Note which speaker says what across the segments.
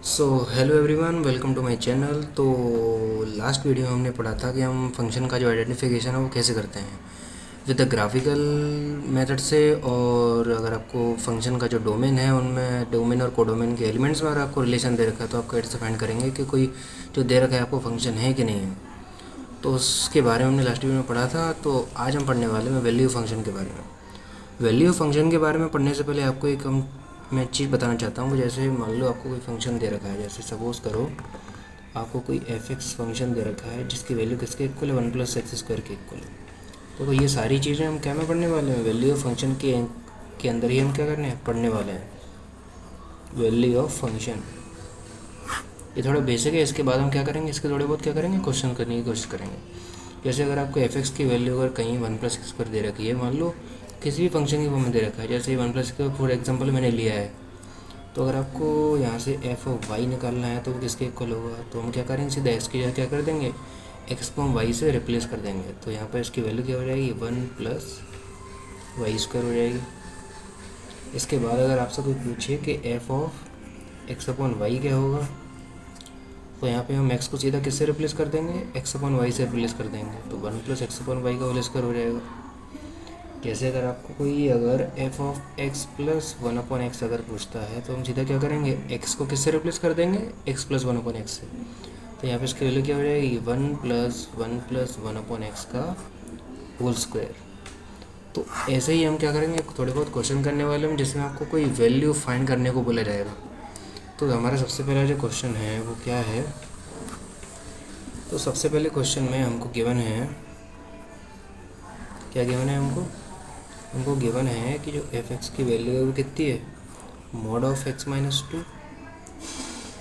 Speaker 1: So hello everyone, welcome to my channel. तो last video में हमने पढ़ा था कि हम फंक्शन का जो आइडेंटिफिकेशन है वो कैसे करते हैं विद द ग्राफिकल मेथड से। और अगर आपको फंक्शन का जो डोमेन है उनमें डोमेन और कोडोमेन के एलिमेंट्स में अगर आपको रिलेशन दे रखा है तो आप कैसे फाइंड करेंगे कि कोई जो दे रखा है आपको फंक्शन है कि नहीं है। तो उसके बारे में हमने लास्ट वीडियो में पढ़ा था। तो आज हम पढ़ने वाले हैं वैल्यू फंक्शन के बारे में। वैल्यू फंक्शन के बारे में पढ़ने से पहले आपको एक मैं चीज़ बताना चाहता हूँ। जैसे मान लो आपको कोई फंक्शन दे रखा है, जैसे सपोज़ करो आपको कोई एफ एक्स फंक्शन दे रखा है जिसकी वैल्यू किसके इक्वल है, 1+x² के इक्वल है। तो ये सारी चीज़ें हम क्या में पढ़ने वाले हैं, वैल्यू ऑफ फंक्शन के अंदर ही हम क्या करने हैं, पढ़ने वाले हैं वैल्यू ऑफ फंक्शन। ये थोड़ा बेसिक है। इसके बाद हम क्या करेंगे, इसके थोड़े बहुत क्या करेंगे, क्वेश्चन करने की कोशिश करेंगे। जैसे अगर आपको एफ एक्स की वैल्यू अगर कहीं 1+x² दे रखी है, मान लो किसी भी फंक्शन की फॉर्म में दे रखा है, जैसे 1+x फॉर एग्जांपल मैंने लिया है। तो अगर आपको यहाँ से एफ ऑफ वाई निकालना है तो वो किसके इक्वल होगा, तो हम क्या करेंगे, सीधा एक्स की जगह क्या कर देंगे, एक्स को हम वाई से रिप्लेस कर देंगे। तो यहाँ पर इसकी वैल्यू क्या हो जाएगी, 1+y² हो जाएगी। इसके बाद अगर आपसे कोई पूछे कि F of X upon Y क्या होगा, तो यहाँ पे हम x को सीधा किससे रिप्लेस कर देंगे, x अपॉन वाई से रिप्लेस कर देंगे। तो 1+x अपॉन वाई का होल स्क्वायर हो जाएगा। जैसे अगर आपको कोई अगर F of X plus 1/x अगर पूछता है तो हम सीधा क्या करेंगे, x को किससे रिप्लेस कर देंगे, x प्लस 1/x से। तो यहाँ पे इसकी वैल्यू क्या हो जाएगी, 1+1+1/x का होल स्क्वायर। तो ऐसे ही हम क्या करेंगे, थोड़े बहुत क्वेश्चन करने वाले हैं जिसमें आपको कोई वैल्यू फाइंड करने को बोला जाएगा। तो हमारा सबसे पहला जो क्वेश्चन है वो क्या है, तो सबसे पहले क्वेश्चन में हमको गिवन है, क्या गिवन है हमको गिवन है कि जो एफ एक्स की वैल्यू है वो कितनी है, mod of x minus 2।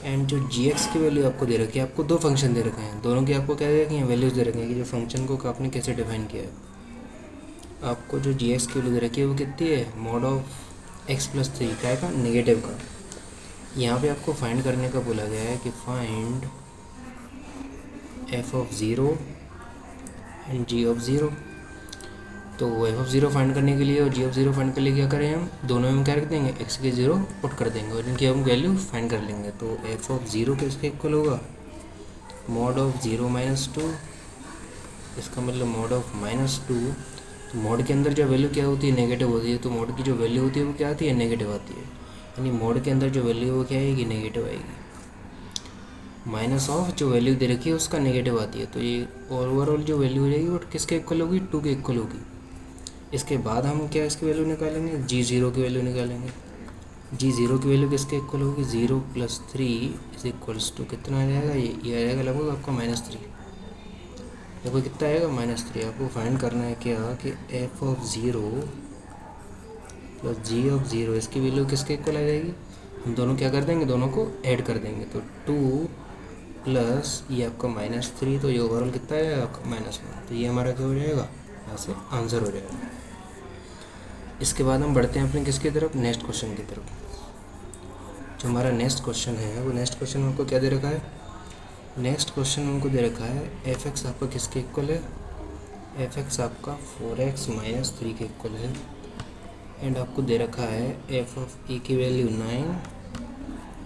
Speaker 1: And जो जी एक्स की वैल्यू आपको दे रखी है, आपको दो फंक्शन दे रखे हैं, दोनों की आपको क्या दे रखी है, वैल्यूज़ दे रखी हैं कि जो फंक्शन को आपने कैसे डिफाइन किया है। आपको जो जी एक्स की वैल्यू दे रखी है वो कितनी है, मॉड ऑफ x+3 क्या का, नेगेटिव का। यहाँ पे आपको फाइंड करने का बोला गया है कि find F of zero and G of zero. तो एफ ऑफ ज़ीरो फाइंड करने के लिए और जी ऑफ ज़ीरो फाइंड करने के लिए क्या करें, हम दोनों में क्या रख देंगे, एक्स के ज़ीरो पुट कर देंगे और इनकी हम वैल्यू फाइंड कर लेंगे। तो एफ ऑफ ज़ीरो किसके इक्वल होगा, मॉड ऑफ ज़ीरो माइनस 2, इसका मतलब मॉड ऑफ -2। तो मॉड के अंदर जो वैल्यू क्या होती है, नेगेटिव होती है। तो मॉड की जो वैल्यू होती है वो क्या आती है, नेगेटिव आती है। यानी मॉड के अंदर जो वैल्यू है वो क्या आएगी, नेगेटिव आएगी। माइनस ऑफ जो वैल्यू दे रखी है उसका नेगेटिव आती है। तो ये ओवरऑल जो वैल्यू हो जाएगी वो किसके इक्वल होगी, 2 के इक्वल होगी। इसके बाद हम क्या इसकी वैल्यू निकालेंगे, जी ज़ीरो की वैल्यू निकालेंगे। जी ज़ीरो की वैल्यू किसके इक्वल होगी, 0+3 इज इक्वल्स टू कितना आ जाएगा, ये आ जाएगा लगभग आपका -3। देखो कितना आएगा, -3। आपको फाइंड करना है क्या कि F of zero plus G of zero, इसकी वैल्यू किसके इक्वल आ जाएगी, हम दोनों क्या कर देंगे, दोनों को ऐड कर देंगे। तो 2 प्लस ये आपका -3, तो ये ओवरऑल कितना आएगा आपका -1। तो ये हमारा क्या हो जाएगा, यहाँ से आंसर हो जाएगा। इसके बाद हम बढ़ते हैं अपने किसकी तरफ, नेक्स्ट क्वेश्चन की तरफ। जो हमारा नेक्स्ट क्वेश्चन है वो नेक्स्ट क्वेश्चन हमको क्या दे रखा है, नेक्स्ट क्वेश्चन हमको दे रखा है एफ एक्स आपका किसके इक्वल है, एफ एक्स आपका 4x माइनस 3 के इक्वल है। एंड आपको दे रखा है एफ ऑफ ए की value 9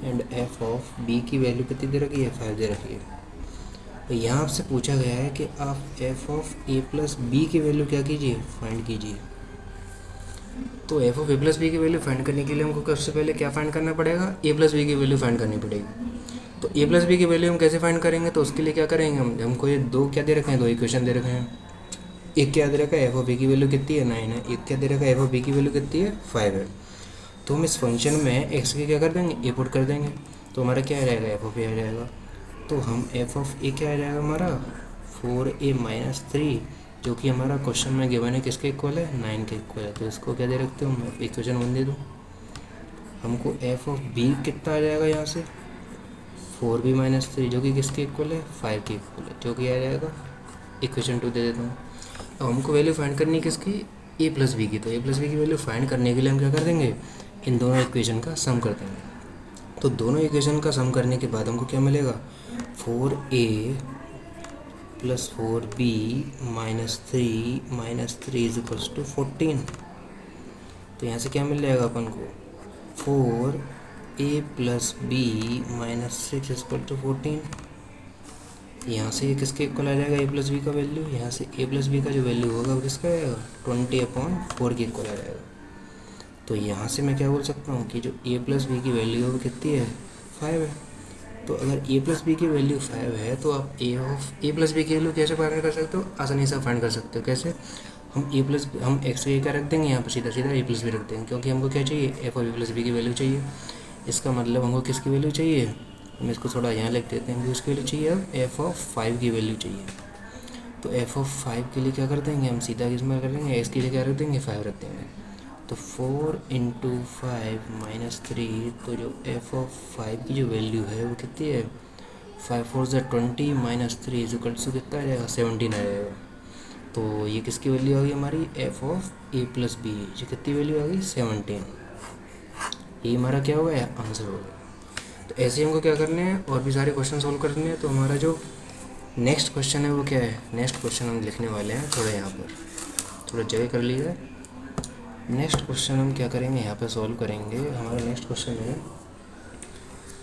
Speaker 1: and F of B की वैल्यू कितनी दे रखी है, 5 दे रखी है। तो यहाँ आपसे पूछा गया है कि आप F of A plus B की वैल्यू क्या कीजिए, फाइंड कीजिए। तो F of A plus B की वैल्यू फाइंड करने के लिए हमको सबसे पहले क्या फाइंड करना पड़ेगा, ए प्लस बी की वैल्यू फाइंड करनी पड़ेगी। तो ए प्लस बी की वैल्यू हम कैसे फाइंड करेंगे, तो उसके लिए क्या करेंगे, हमको ये दो क्या दे रखे हैं, दो इक्वेशन दे रखे हैं। एक क्या दे रखा है, एफ ऑफ बी की वैल्यू कितनी है, 9 है। एक क्या दे रखा है, एफ ऑफ बी की वैल्यू कितनी है, 5 है। तो हम इस फंक्शन में एक्स की क्या कर देंगे, ए पुट कर देंगे। तो हमारा क्या आ जाएगा, एफ ऑफ ए आ जाएगा। तो हम एफ ऑफ ए क्या आ जाएगा हमारा, 4a माइनस 3, जो कि हमारा क्वेश्चन में गिवन है किसके इक्वल है, 9 के इक्वल है। तो इसको क्या दे रखते हो, मैं इक्वेशन 1 दे दूँ। हमको एफ ऑफ बी कितना आ जाएगा यहाँ से, 4b माइनस 3, जो कि किसके इक्वल है, 5 के इक्वल है, जो कि आ जाएगा इक्वेशन 2 दे देता हूँ। अब हमको वैल्यू फाइंड करनी है किसकी, ए प्लस बी की। तो ए प्लस बी की वैल्यू फाइंड करने के लिए हम क्या कर देंगे, इन दोनों इक्वेशन का सम कर देंगे। तो दोनों इक्वेशन का सम करने के बाद हमको क्या मिलेगा, 4a plus 4b minus 3 is equals to 14। तो यहाँ से क्या मिल जाएगा अपन को, 4 A plus B minus 6 equal to 14। यहाँ से ये किसके इक्वल आ जाएगा, ए प्लस बी का वैल्यू, यहाँ से ए प्लस बी का जो वैल्यू होगा वो किसका आएगा, 20/4 के इक्वल आ जाएगा। तो यहाँ से मैं क्या बोल सकता हूँ कि जो ए प्लस बी की वैल्यू है वो कितनी है, 5 है। तो अगर ए प्लस बी की वैल्यू 5 है तो आप ए प्लस बी की वैल्यू कैसे फाइंड कर सकते हो, आसानी से फाइंड कर सकते हो। कैसे, हम एक्स के क्या रख देंगे यहाँ पर, सीधा सीधा ए प्लस बी रख देंगे, क्योंकि हमको क्या चाहिए, F of A plus B की वैल्यू चाहिए। इसका मतलब हमको किसकी वैल्यू चाहिए, हम इसको थोड़ा यहाँ लिख देते हैं, उसकी वैल्यू चाहिए, अब एफ ऑफ 5 की वैल्यू चाहिए। तो एफ ऑफ 5 के लिए क्या कर देंगे, हम सीधा किसमें कर देंगे, एक्स के लिए क्या रख देंगे, 5 रख देंगे। तो 4 × 5 - 3, तो जो एफ ऑफ 5 की जो वैल्यू है वो कितनी है, 5 4 = 20 - 3 = कितना आ जाएगा, 17 आ जाएगा। तो ये किसकी वैल्यू आ गई हमारी, F of A plus B, जो कितनी वैल्यू आ गई, 17। ये हमारा क्या हुआ है, आंसर हो गया। तो ऐसे हमको क्या करने हैं, और भी सारे क्वेश्चन सॉल्व करने हैं। तो हमारा जो नेक्स्ट क्वेश्चन है वो क्या है, नेक्स्ट क्वेश्चन हम लिखने वाले हैं, थोड़ा यहाँ पर थोड़ा जगह कर लीजिए। नेक्स्ट क्वेश्चन हम क्या करेंगे, यहाँ पर सॉल्व करेंगे। हमारा नेक्स्ट क्वेश्चन है,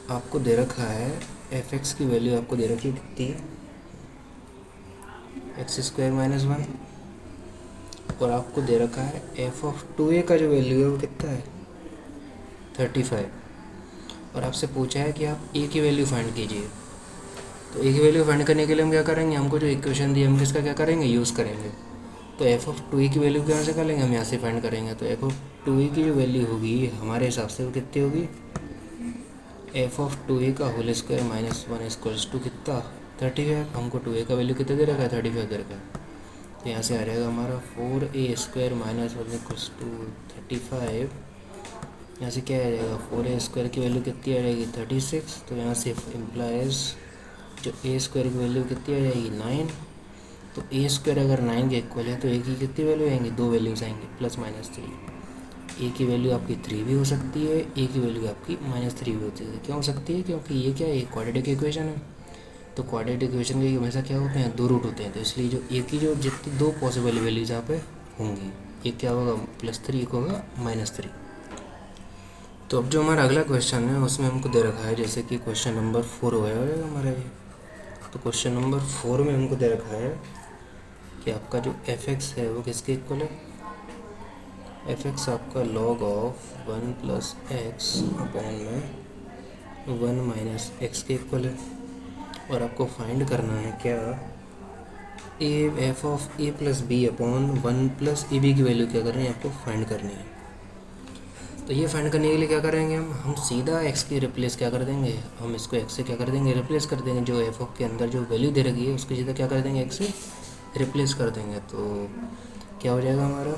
Speaker 1: आपको दे रखा है एफ एक्स की वैल्यू, आपको दे रखी है कितनी, x² - 1, और आपको दे रखा है एफ ऑफ 2a का जो वैल्यू है वो कितना है, 35, और आपसे पूछा है कि आप a की वैल्यू फाइंड कीजिए। तो a की वैल्यू फाइंड करने के लिए हम क्या करेंगे, हमको जो इक्वेशन दी हम किसका क्या करेंगे, यूज़ करेंगे। तो एफ ऑफ 2a की वैल्यू कहाँ से कर लेंगे, हम यहाँ से फाइंड करेंगे। तो एफ ऑफ 2a की जो वैल्यू होगी हमारे हिसाब से वो कितनी होगी, एफ ऑफ 2a का होल स्क्वायर माइनस 1 = कितना, 35। हमको 2a का वैल्यू कितना दे रखा है, 35 दे रखा है। तो यहाँ से आ जाएगा हमारा 4a² - 1 = 35। यहाँ से क्या आ जाएगा, 4a² की वैल्यू कितनी आ जाएगी, 36। तो यहाँ से इम्प्लाइज जो a² की वैल्यू कितनी आ जाएगी, 9। तो a² अगर 9 के इक्वल है तो a की कितनी वैल्यू आएंगी, दो वैल्यूज आएंगी, +-3। a की वैल्यू आपकी 3 भी हो सकती है, a की वैल्यू आपकी -3 भी होती है। क्यों हो सकती है, क्योंकि ये क्या है, क्वाड्रेटिक इक्वेशन है। तो क्वाड्रेटिक इक्वेशन के हमेशा क्या होते हैं, 2 रूट होते हैं। तो इसलिए जो a की जो जितनी 2 पॉसिबल वैल्यूज यहाँ पे होंगी, एक क्या होगा, +3, एक होगा -3। तो अब जो हमारा अगला क्वेश्चन है उसमें हमको दे रखा है, जैसे कि क्वेश्चन नंबर 4 हो गया हमारा ये। तो क्वेश्चन नंबर 4 में हमको दे रखा है कि आपका जो एफ एक्स है वो किसके इक्वल है, एफ एक्स आपका log ऑफ 1 + x में 1 - x के इक्वल है। और आपको फाइंड करना है क्या, F of A plus B upon 1 + A B की वैल्यू क्या करनी है, आपको फाइंड करनी है। तो ये फाइंड करने के लिए क्या करेंगे, हम सीधा x की रिप्लेस क्या कर देंगे, हम इसको x से क्या कर देंगे, रिप्लेस कर देंगे। जो एफ ऑफ के अंदर जो वैल्यू दे रखी है उसको सीधा क्या कर देंगे, x से रिप्लेस कर देंगे। तो क्या हो जाएगा हमारा,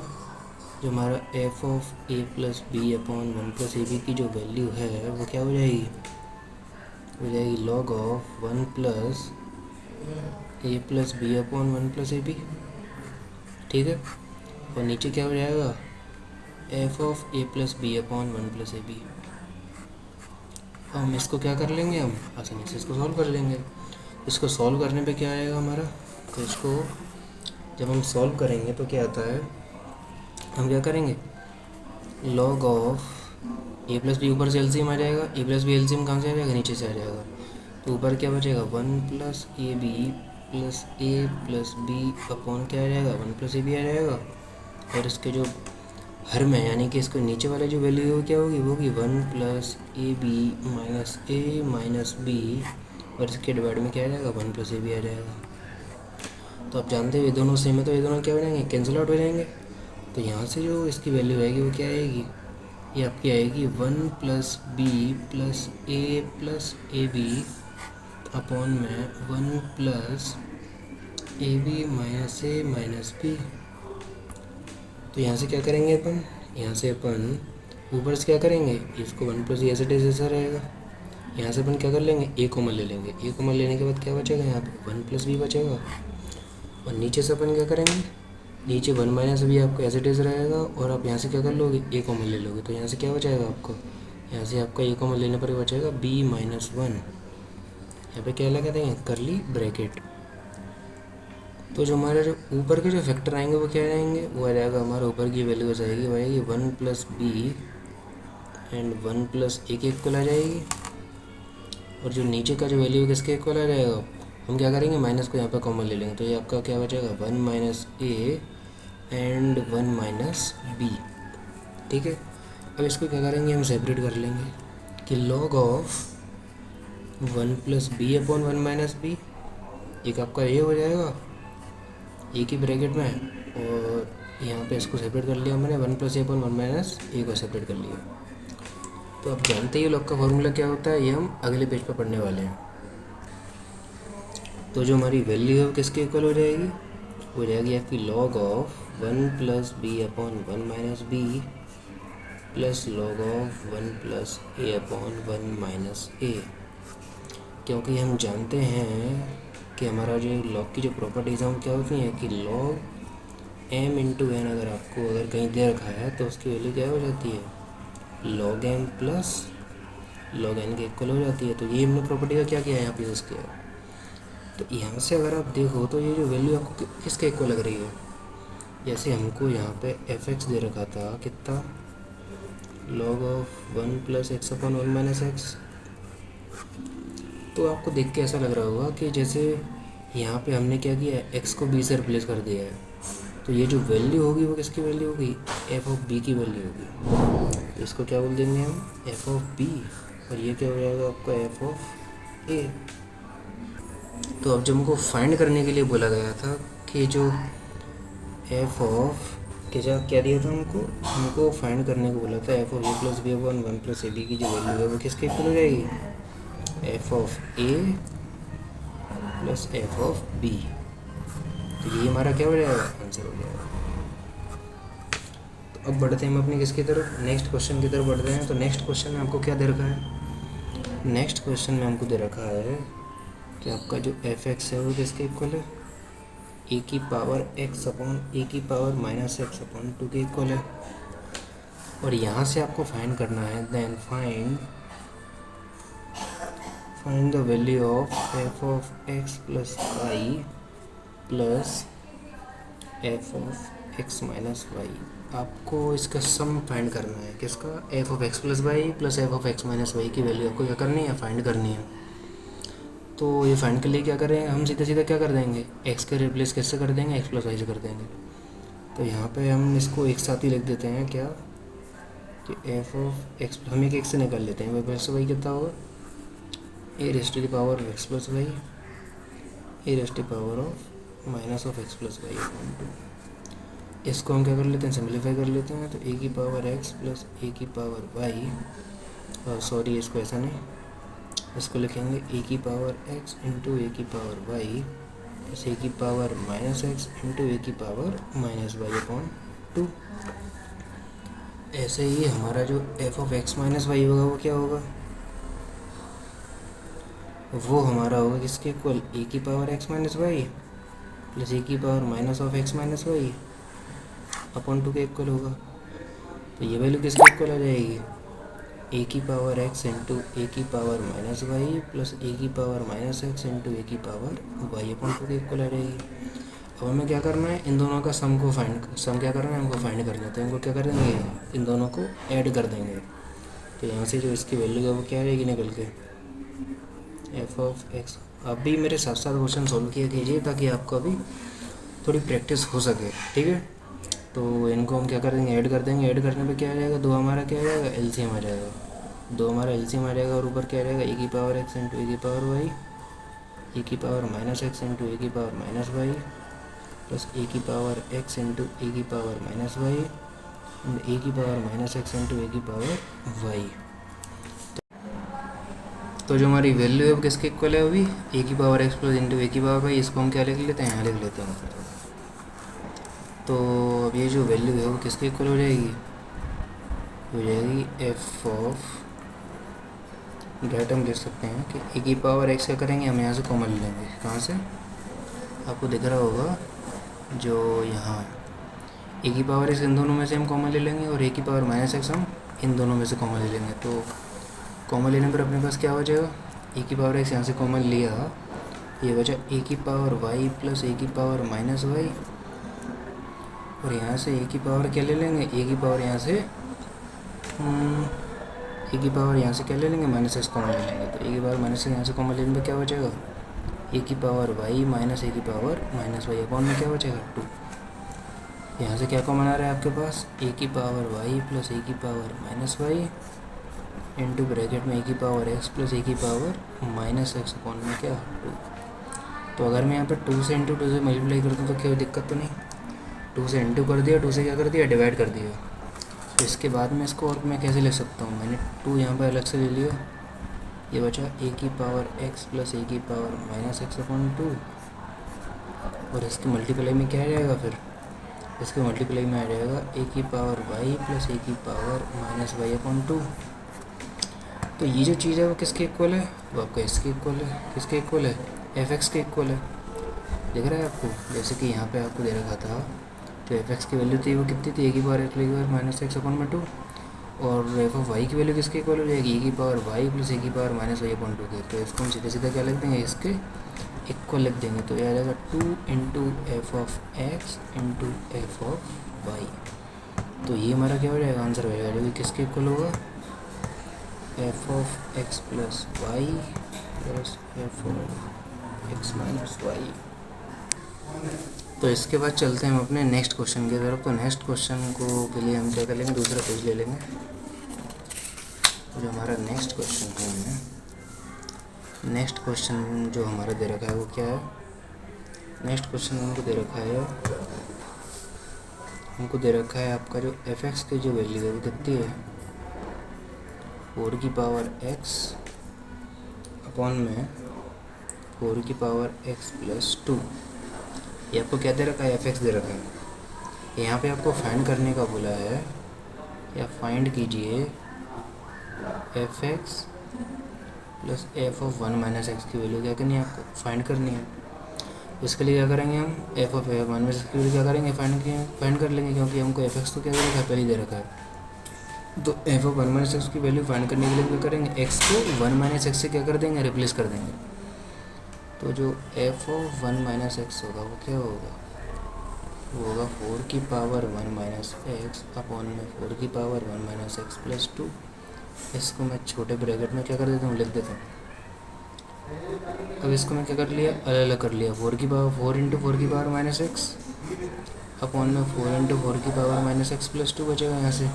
Speaker 1: जो हमारा F of A plus B upon 1 + A B की जो वैल्यू है वो क्या हो जाएगी, हो जाएगी log of 1 + A plus B upon 1 + A B, ठीक है। और नीचे क्या हो जाएगा, F of A plus B upon 1 + A B. हम इसको क्या कर लेंगे, हम आसानी से इसको सॉल्व कर लेंगे। इसको सॉल्व करने पे क्या आएगा हमारा, तो इसको जब हम सॉल्व करेंगे तो क्या आता है, हम क्या करेंगे, log of A plus B, ऊपर से एलसीएम आ जाएगा, ए प्लस बी एलसीएम कहाँ से आ जाएगा, नीचे से आ जाएगा। तो ऊपर क्या बचेगा, 1 + A B plus A plus B upon क्या आ जाएगा, 1 + ए बी आ जाएगा। और इसके जो हर में, यानी कि इसको नीचे वाले जो वैल्यू हो क्या होगी, वो होगी 1 + A B minus A minus B, और इसके डिवाइड में क्या आ जाएगा, 1 + ए बी आ जाएगा। तो आप जानते हो ये दोनों सेम है, तो ये दोनों क्या हो जाएंगे, कैंसिल आउट हो जाएंगे। तो यहाँ से जो इसकी वैल्यू आएगी वो क्या आएगी, ये आपकी आएगी 1 + B plus A B upon में 1 + A B minus A minus B. तो यहाँ से क्या करेंगे अपन, यहाँ से अपन ऊपर से क्या करेंगे, इसको 1 + ए ऐसा रहेगा। यहाँ से अपन क्या कर लेंगे, ए कॉमन ले लेंगे। ए कॉमन लेने के बाद क्या बचेगा, यहाँ पे 1 + बी बचेगा। और नीचे से अपन क्या करेंगे, नीचे 1 - बी आपको एज इट इज़ रहेगा, और आप यहाँ से क्या कर लोगे, ए कॉमन ले लोगे। तो यहाँ से क्या बचाएगा आपको, यहाँ से आपका ए कॉमन लेने पर बचेगा b - 1। यहाँ पे क्या लगा देंगे, करली ब्रैकेट। तो जो हमारे जो ऊपर के जो फैक्टर आएंगे वो क्या आएंगे, वो आ जाएगा हमारा ऊपर की वैल्यू आ जाएगी, वो आएगी 1 + बी एंड 1 प्लस ए के इक्वल आ जाएगी, और जो नीचे का जो वैल्यू है किसके इक्वल आ जाएगा, हम क्या करेंगे माइनस को यहाँ पे कॉमन ले लेंगे, तो ये आपका क्या बचेगा 1 minus A and 1 minus B. ठीक है, अब इसको क्या करेंगे हम सेपरेट कर लेंगे कि log of 1 plus B upon 1 minus B, एक आपका ये हो जाएगा ए की ब्रैकेट में, और यहाँ पे इसको सेपरेट कर लिया मैंने 1 प्लस ए अपॉन 1 माइनस ए को सेपरेट कर लिया। तो आप जानते ही लॉग का फॉर्मूला क्या होता है, ये हम अगले पेज पर पढ़ने वाले हैं। तो जो हमारी वैल्यू है वो किसके इक्वल हो जाएगी, हो जाएगी आपकी log of 1 plus B upon 1 minus B plus log of 1 plus A upon 1 minus A. क्योंकि हम जानते हैं कि हमारा जो लॉग की जो प्रॉपर्टीज़ हैं वो क्या होती हैं कि लॉग एम इंटू एन अगर आपको अगर कहीं दे रखा है तो उसकी वैल्यू क्या हो जाती है log M plus log N के इक्वल हो जाती है। तो ये हमने प्रॉपर्टी का क्या किया है यहाँ पे यूज़ किया है। तो यहाँ से अगर आप देखो तो ये जो वैल्यू आपको किसके इक्वल लग रही है, जैसे हमको यहाँ पे एफ एक्स दे रखा था कितना log of 1 plus x upon 1 minus x, तो आपको देख के ऐसा लग रहा होगा कि जैसे यहाँ पे हमने क्या किया है एक्स को बी से रिप्लेस कर दिया है, तो ये जो वैल्यू होगी वो किसकी वैल्यू होगी एफ ऑफ बी की वैल्यू होगी। तो इसको क्या बोल देंगे हम एफ ऑफ बी, और ये क्या हो जाएगा आपका एफ ऑफ ए। तो अब जब हमको फाइंड करने के लिए बोला गया था कि जो एफ ऑफ क्या दिया था हमको फाइंड करने को बोला था F of A plus B upon 1 plus A B की जो वैल्यू है वो किसके इक्वल हो जाएगी F of A plus F of B. तो ये हमारा क्या हो जाएगा आंसर हो जाएगा। तो अब बढ़ते हैं हम अपने किसकी तरफ नेक्स्ट क्वेश्चन की तरफ बढ़ते हैं। तो नेक्स्ट क्वेश्चन में आपको क्या दे रखा है, नेक्स्ट क्वेश्चन में हमको दे रखा है कि आपका जो एफ एक्स है वो किसके इक्वल है ए की पावर एक्स अपॉन ए की पावर माइनस एक्स अपॉन 2 के इक्वल है। और यहाँ से आपको फाइंड करना है then find the value of F of X plus Y plus F of X minus Y. आपको इसका सम फाइंड करना है किसका F of X plus Y plus F of X minus Y की वैल्यू आपको क्या करनी है फाइंड करनी है। तो ये फाइंड के लिए क्या करें हम सीधा सीधा क्या कर देंगे एक्स के रिप्लेस किससे कर देंगे एक्स प्लस वाई से कर देंगे। तो यहाँ पे हम इसको एक साथ ही लिख देते हैं क्या कि एफ ऑफ एक्स हम एक से निकाल लेते हैं वाई से वाई कितना होगा A raised to the power X plus Y A raised to power of minus of X plus Y upon 2। इसको हम क्या कर लेते हैं सिंप्लीफाई कर लेते हैं। तो ए की पावर एक्स प्लस ए की पावर वाई सॉरी इसको ऐसा नहीं इसको लिखेंगे ए की पावर एक्स इंटू ए की पावर वाई प्लस ए की पावर माइनस एक्स इंटू ए की पावर माइनस वाई अपॉन 2। ऐसे ही हमारा जो F of X minus Y होगा वो क्या होगा वो हमारा होगा किसके इक्वल ए की power X minus Y plus A की power minus of X minus Y upon 2 के इक्वल होगा। तो ये वैल्यू किसके इक्वल आ जाएगी ए की पावर एक्स इंटू ए की power minus Y plus A की पावर माइनस एक्स इंटू ए की पावर वाई अपॉन 2 के इक्वल आ जाएगी। अब हमें क्या करना है इन दोनों का सम क्या करना है हमको फाइंड करना है। तो इनको क्या कर देंगे इन दोनों को ऐड कर देंगे। तो यहाँ से जो इसकी वैल्यू है वो क्या आ जाएगी निकल के एफ ऑफ एक्स। आप भी मेरे साथ साथ क्वेश्चन सॉल्व किया कीजिए ताकि आपको अभी थोड़ी प्रैक्टिस हो सके। ठीक है, तो इनको हम क्या कर देंगे ऐड कर देंगे। ऐड करने पे क्या आ जाएगा दो हमारा क्या आ जाएगा एलसीएम आ जाएगा, दो हमारा एलसीएम आ जाएगा और ऊपर क्या आ जाएगा ए की पावर एक्स इंटू ए की पावर वाई ए की पावर माइनस एक्स इंटू ए की power minus Y plus A की पावर एक्स इंटू ए की पावर माइनस वाई एंड ए की पावर माइनस एक्स इंटू ए की पावर वाई। तो जो हमारी वैल्यू है वो किसके इक्वल है अभी ए की पावर एक्स प्लस इंटू ए की पावर वाई। इसको हम क्या लिख लेते हैं यहाँ लिख लेते हैं। तो अब ये जो वैल्यू है वो किसके इक्वल हो जाएगी एफ ऑफ डायरेक्ट हम लिख सकते हैं कि ए की पावर एक्स क्या करेंगे हम यहाँ से कॉमन ले लेंगे। कहाँ से आपको दिख रहा होगा जो यहाँ ए की पावर एक्स इन दोनों में से हम कॉमन ले लेंगे और ए की पावर माइनस एक्स हम इन दोनों में से कॉमन ले लेंगे। तो कॉमन लेने पर अपने पास क्या हो जाएगा ए की पावर एक्स यहाँ से कॉमन लिया ये बचा ए की पावर वाई प्लस ए की पावर माइनस वाई और यहाँ से ए की पावर क्या ले लेंगे ए की पावर यहाँ से ए की पावर यहाँ से क्या ले लेंगे, माइनस एक्स कॉमन ले लेंगे। तो ए की पावर माइनस यहाँ से कॉमन लेने पर क्या बचेगा, ए की पावर वाई माइनस ए की पावर माइनस वाई अपॉन में क्या बचेगा 2। यहाँ से क्या कॉमन आ रहा है आपके पास, ए की पावर वाई प्लस ए की power minus Y into bracket में ए की पावर एक्स प्लस ए की पावर माइनस एक्स अपॉन में क्या 2। तो अगर मैं यहाँ पर 2 से इंटू 2 से मल्टीप्लाई कर दूँ तो क्या दिक्कत तो नहीं, 2 से इंटू कर दिया, 2 से क्या कर दिया, डिवाइड कर दिया। तो इसके बाद में इसको और मैं कैसे लिख सकता हूँ, मैंने 2 यहाँ पर अलग से ले लिया, ये बचा ए की पावर एक्स प्लस ए की पावर माइनस एक्स अपॉन 2, और इसके मल्टीप्लाई में क्या आ जाएगा, फिर इसके मल्टीप्लाई में आ जाएगा ए की पावर वाई प्लस ए की पावर माइनस वाई अपॉन 2। तो ये जो चीज़ है वो किसके इक्वल है, वो आपका इसके इक्वल है, किसके इक्वल है, एफ एक्स के इक्वल है। दिख रहा है आपको, जैसे कि यहाँ पे आपको दे रखा था, तो एफ एक्स की वैल्यू थी वो कितनी थी, ए की पावर माइनस एक्स अपॉन में 2, और एफ ऑफ वाई की वैल्यू किसके इक्वल हो जाएगी, ए की पावर वाई प्लस ए की पावर माइनस वाई अपॉन 2 के। तो इसको हम सीधा सीधा क्या लिख देंगे, इसके इक्वल लिख देंगे। तो ये आ जाएगा 2 into F of X into F of Y. तो ये हमारा क्या हो जाएगा, आंसर हो जाएगा, जो कि किसके इक्वल होगा, F of X plus Y plus F of X minus Y. तो इसके बाद चलते हैं हम अपने नेक्स्ट क्वेश्चन की तरफ। तो नेक्स्ट क्वेश्चन को के लिए हम क्या कर लेंगे, दूसरा पेज ले लेंगे। जो हमारा नेक्स्ट क्वेश्चन है, हमें नेक्स्ट क्वेश्चन जो हमारा दे रखा है वो क्या है, नेक्स्ट क्वेश्चन हमको दे रखा है, हमको दे रखा है आपका जो एफ एक्स की जो वैल्यू है वो कितनी है, 4 की पावर एक्स अपॉन में 4 की पावर एक्स प्लस 2। ये आपको क्या दे रखा है, एफ एक्स दे रखा है। यहाँ पे आपको फाइंड करने का बोला है, या फाइंड कीजिए F x plus F of 1 minus x की वैल्यू क्या करनी है, आपको फाइंड करनी है। इसके लिए क्या करेंगे हम, F of one minus x की वैल्यू क्या करेंगे, फाइंड कर लेंगे, क्योंकि हमको एफ एक्स तो क्या दे रखा है, पहले दे रखा है। तो एफ ऑफ 1 माइनस एक्स की वैल्यू फाइंड करने के लिए क्या करेंगे, एक्स को 1 माइनस एक्स से क्या कर देंगे, रिप्लेस कर देंगे। तो जो एफ ऑफ 1 माइनस एक्स होगा वो क्या होगा, वो होगा 4 की पावर 1 माइनस एक्स अपॉन में 4 की पावर 1 माइनस एक्स प्लस 2। इसको मैं छोटे ब्रैकेट में क्या कर देता हूँ, लिख देता हूँ। अब इसको मैं क्या कर लिया, अलग अलग कर लिया, 4 की पावर 4 इंटू 4 की पावर माइनस एक्स अपॉन में 4 इंटू 4 की पावर माइनस एक्स प्लस 2 बचेगा यहाँ से।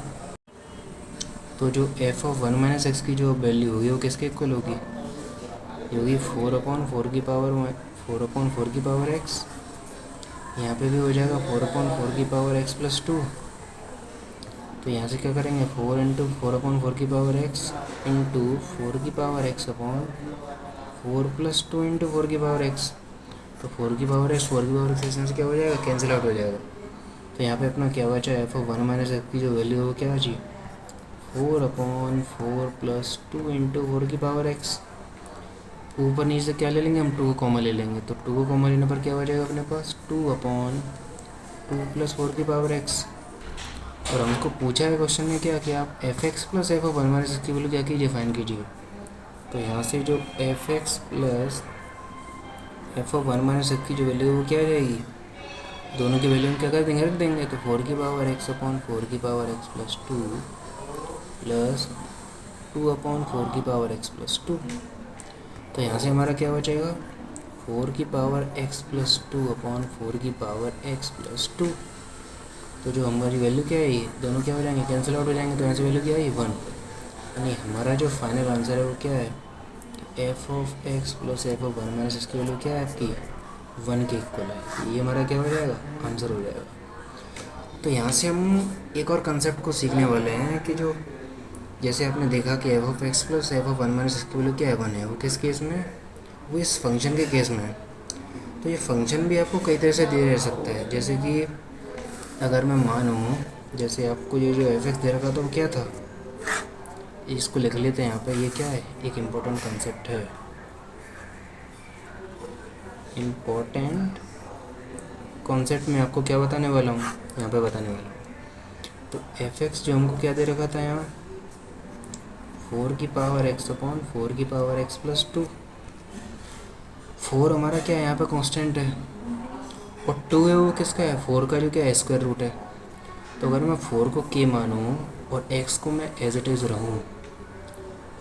Speaker 1: तो जो एफ ऑफ 1 माइनस एक्स की जो वैल्यू होगी वो किसके इक्वल होगी, ये होगी 4 अपॉन 4 की पावर एक्स। यहाँ पे भी हो जाएगा 4 अपॉन 4 की पावर एक्स प्लस 2। तो यहाँ से क्या करेंगे, 4 इंटू 4 अपॉन 4 की पावर एक्स इंटू 4 की power x upon 4 plus 2 into 4 की पावर एक्स। तो 4 की पावर एक्स यहाँ से क्या हो जाएगा, कैंसिल आउट हो जाएगा। तो यहाँ पे अपना क्या बचा, एफ ऑफ 1 माइनस एक्स की जो वैल्यू है वो क्या बची, 4 अपॉन 4 प्लस 2 इंटू 4 की पावर एक्स। ऊपर नीचे से क्या ले लेंगे हम, 2 को कॉमन ले लेंगे। तो 2 को कॉमन लेने पर क्या हो जाएगा अपने पास, 2 अपॉन 2 प्लस 4 की पावर एक्स। और हमको पूछा है क्वेश्चन में क्या कि आप F x plus F of 1 minus x की वैल्यू क्या कीजिए, फाइंड कीजिए। तो यहाँ से जो F x plus F of 1 minus x की जो वैल्यू है वो क्या आ जाएगी, दोनों की वैल्यू हम क्या कर देंगे, रख देंगे। तो 4 की पावर एक्स अपॉन 4 की power X plus 2 plus 2 upon 4 की पावर एक्स प्लस 2। तो यहाँ से हमारा क्या बचेगा, 4 की पावर एक्स प्लस 2 अपॉन 4 की पावर एक्स प्लस 2। तो जो हमारी वैल्यू क्या है, ये दोनों क्या हो जाएंगे, कैंसिल आउट हो जाएंगे। तो यहाँ से वैल्यू क्या है, 1। यानी हमारा जो फाइनल आंसर है वो क्या है, F of X plus F of 1 minus x की वैल्यू क्या है आपकी, 1 के इक्वल है। ये हमारा क्या हो जाएगा, आंसर हो जाएगा। तो यहाँ से हम एक और कंसेप्ट को सीखने वाले हैं कि जो जैसे आपने देखा कि F of X plus F of 1 minus x की वैल्यू क्या है, 1 है। वो किस केस में है, वो इस फंक्शन के केस में है। तो ये फंक्शन भी आपको कई तरह से दे रह सकता है। जैसे कि अगर मैं मानूँ, जैसे आपको ये जो एफ एक्स दे रखा था वो क्या था, इसको लिख लेते हैं यहाँ पे। ये क्या है, एक इम्पोर्टेंट कंसेप्ट है, इम्पोर्टेंट कॉन्सेप्ट में आपको क्या बताने वाला हूँ, यहाँ पे बताने वाला हूँ। तो एफ एक्स जो हमको क्या दे रखा था यहाँ, 4 की पावर एक्स अपॉन 4 की पावर एक्स प्लस 2। 4 हमारा क्या है यहाँ पे कांस्टेंट है, और 2 है वो किसका है, 4 का जो क्या है, स्क्वायर रूट है। तो अगर मैं 4 को के मानूँ और x को मैं एज इट इज़ रहूँ,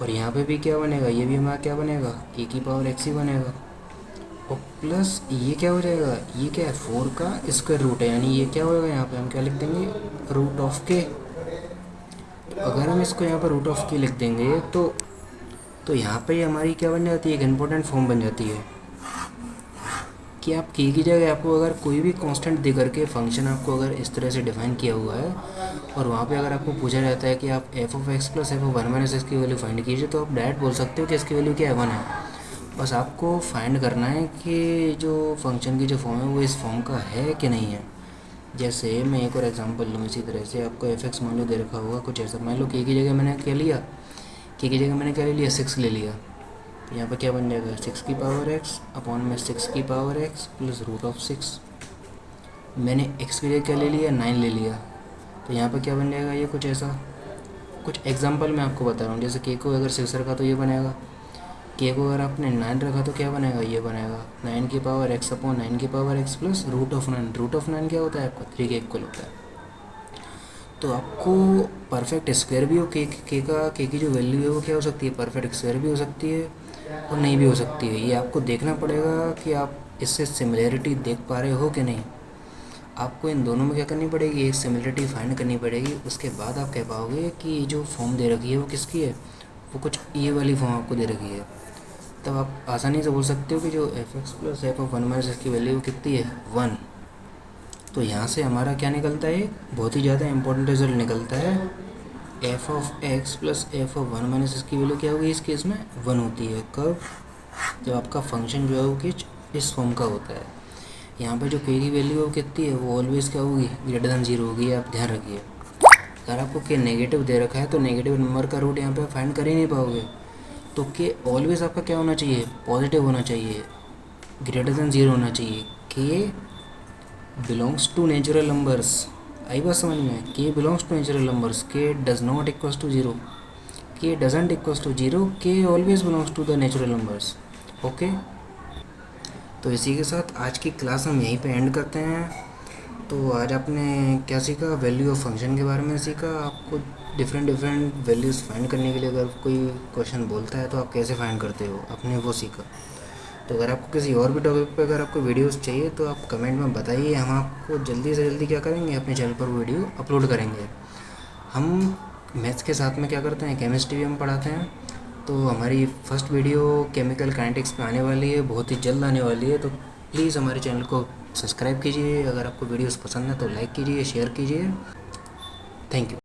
Speaker 1: और यहाँ पे भी क्या बनेगा, ये भी हमारा क्या बनेगा, ए की पावर एक्स ही बनेगा। और प्लस ये क्या हो जाएगा, ये क्या है 4 का स्क्वायर रूट है, यानी ये क्या होगा, यहाँ पे हम क्या लिख देंगे, रूट ऑफ के। अगर हम इसको यहाँ पर रूट ऑफ के लिख देंगे तो यहाँ पे हमारी क्या बन जाती है, एक इम्पोर्टेंट फॉर्म बन जाती है कि आप के की जगह आपको अगर कोई भी कांस्टेंट दे करके फंक्शन आपको अगर इस तरह से डिफाइन किया हुआ है और वहाँ पे अगर आपको पूछा जाता है कि आप F of X plus F of one minus x की वैल्यू फाइंड कीजिए, तो आप डायरेक्ट बोल सकते हो कि इसकी वैल्यू क्या है, 1 है। बस आपको फाइंड करना है कि जो फंक्शन की जो फॉर्म है वो इस फॉर्म का है कि नहीं है। जैसे मैं एक और एग्जांपल लूँ, इसी तरह से आपको एफ एक्स मान लो दे रखा होगा कुछ ऐसा, मान लो के की जगह मैंने क्या लिया, के की जगह मैंने क्या ले लिया, 6 ले लिया। तो यहाँ पर क्या बन जाएगा, 6 की पावर एक्स अपॉन में 6 की power X plus root of 6। मैंने एक्स की जगह क्या ले लिया, 9 ले लिया। तो यहाँ पर क्या बन जाएगा, ये कुछ ऐसा, कुछ एग्जांपल मैं आपको बता रहा हूँ। जैसे के को अगर 6 रखा तो ये बनेगा, के को अगर आपने 9 रखा तो क्या बनेगा, ये बनेगा 9 की पावर एक्स अपॉन 9 की power X plus root of 9। Root of 9 क्या होता है आपका, 3 के इक्वल होता है। तो आपको परफेक्ट स्क्वायर भी हो के की जो वैल्यू है वो क्या हो सकती है, परफेक्ट स्क्वायर भी हो सकती है और नहीं भी हो सकती है। ये आपको देखना पड़ेगा कि आप इससे सिमिलैरिटी देख पा रहे हो कि नहीं। आपको इन दोनों में क्या करनी पड़ेगी, एक सिमिलरिटी फाइंड करनी पड़ेगी। उसके बाद आप कह पाओगे कि जो फॉर्म दे रखी है वो किसकी है, वो कुछ ये वाली फॉर्म आपको दे रखी है। तब आप आसानी से बोल सकते हो कि जो F x plus F of one minus x की वैल्यू कितनी है, 1। तो यहाँ से हमारा क्या निकलता है, बहुत ही ज़्यादा इंपॉर्टेंट रिजल्ट निकलता है। F of X plus F of one minus x की वैल्यू क्या होगी, इस केस में 1 होती है। कब, जब आपका फंक्शन जो है वो किस इस फॉर्म का होता है। यहाँ पे जो के की वैल्यू है वो कितनी है, वो ऑलवेज क्या होगी, ग्रेटर देन 0 होगी। आप ध्यान रखिए, अगर आपको के नेगेटिव दे रखा है तो नेगेटिव नंबर का रूट यहाँ पे फाइंड कर ही नहीं पाओगे। तो के ऑलवेज आपका क्या होना चाहिए, पॉजिटिव होना चाहिए, ग्रेटर देन 0 होना चाहिए। K belongs to natural numbers, आई बात समझ में, K belongs to natural numbers, K does not equals to 0, K doesn't equals to 0, K always belongs to the natural numbers. Okay, तो इसी के साथ आज की क्लास हम यहीं पे एंड करते हैं। तो आज आपने क्या सीखा, वैल्यू ऑफ फंक्शन के बारे में सीखा। आपको डिफरेंट वैल्यूज़ फाइंड करने के लिए अगर कोई क्वेश्चन बोलता है तो आप कैसे फाइंड करते हो, आपने वो सीखा। तो अगर आपको किसी और भी टॉपिक पे अगर आपको वीडियोस चाहिए तो आप कमेंट में बताइए, हम आपको जल्दी से जल्दी क्या करेंगे, अपने चैनल पर वीडियो अपलोड करेंगे। हम मैथ्स के साथ में क्या करते हैं, केमिस्ट्री भी हम पढ़ाते हैं। तो हमारी फर्स्ट वीडियो केमिकल काइनेटिक्स पे आने वाली है, बहुत ही जल्द आने वाली है। तो प्लीज़ हमारे चैनल को सब्सक्राइब कीजिए। अगर आपको वीडियोस पसंद है तो लाइक कीजिए, शेयर कीजिए। Thank you.